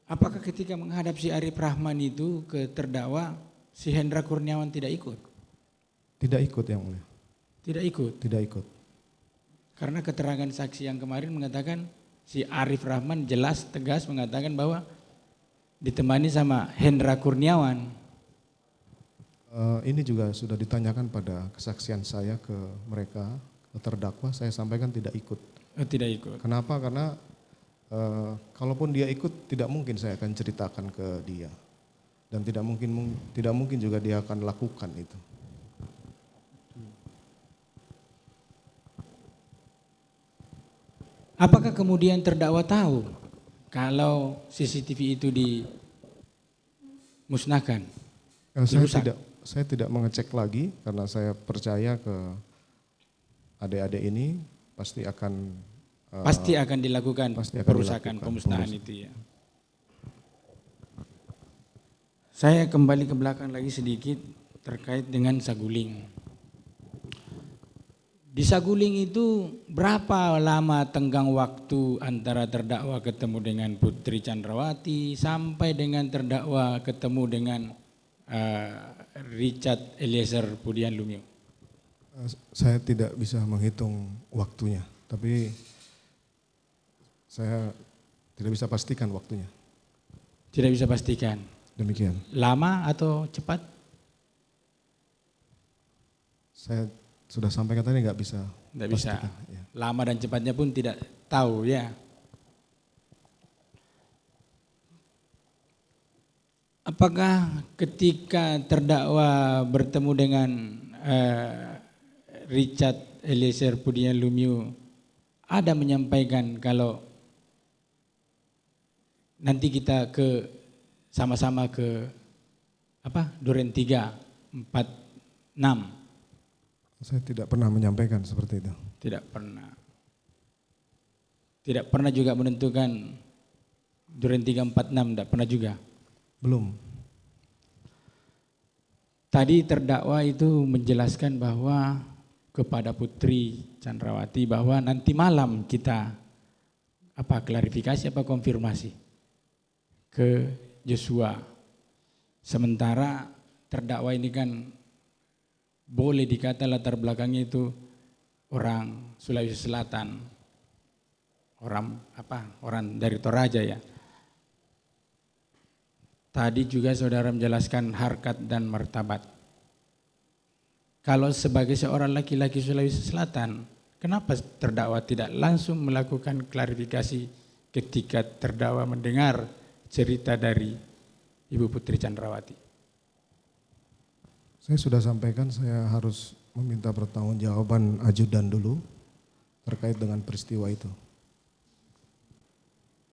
Apakah ketika menghadap si Arif Rahman itu ke terdakwa, si Hendra Kurniawan tidak ikut? Tidak ikut yang mulia. Tidak ikut? Tidak ikut. Karena keterangan saksi yang kemarin mengatakan si Arif Rahman jelas tegas mengatakan bahwa ditemani sama Hendra Kurniawan. Ini juga sudah ditanyakan pada kesaksian saya ke mereka, ke terdakwa, saya sampaikan tidak ikut. Oh, tidak ikut. Kenapa? Karena kalaupun dia ikut tidak mungkin saya akan ceritakan ke dia. Dan tidak mungkin juga dia akan lakukan itu. Apakah kemudian terdakwa tahu kalau CCTV itu dimusnahkan? Saya tidak mengecek lagi karena saya percaya ke adik-adik ini pasti akan dilakukan perusakan, pemusnahan itu ya. Saya kembali ke belakang lagi sedikit terkait dengan saguling. Di saguling itu berapa lama tenggang waktu antara terdakwa ketemu dengan Putri Chandrawati sampai dengan terdakwa ketemu dengan Richard Eliezer Pudian Lumiu? Saya tidak bisa menghitung waktunya, tapi saya tidak bisa pastikan waktunya. Tidak bisa pastikan? Demikian. Lama atau cepat? Saya sudah sampaikan tadi nggak bisa. Tidak bisa. Ya. Lama dan cepatnya pun tidak tahu ya. Apakah ketika terdakwa bertemu dengan Richard Eliezer Pudian Lumiu ada menyampaikan kalau nanti kita sama-sama ke Duren 346? Saya tidak pernah menyampaikan seperti itu. Tidak pernah. Tidak pernah juga menentukan Duren 346, tidak pernah juga? Belum. Tadi terdakwa itu menjelaskan bahwa kepada Putri Chandrawati bahwa nanti malam kita klarifikasi konfirmasi ke Joshua. Sementara terdakwa ini kan boleh dikata latar belakangnya itu orang Sulawesi Selatan, orang dari Toraja ya. Tadi juga saudara menjelaskan harkat dan martabat. Kalau sebagai seorang laki-laki Sulawesi Selatan, kenapa terdakwa tidak langsung melakukan klarifikasi ketika terdakwa mendengar cerita dari Ibu Putri Chandrawati? Saya sudah sampaikan saya harus meminta pertanggungjawaban ajudan dulu terkait dengan peristiwa itu.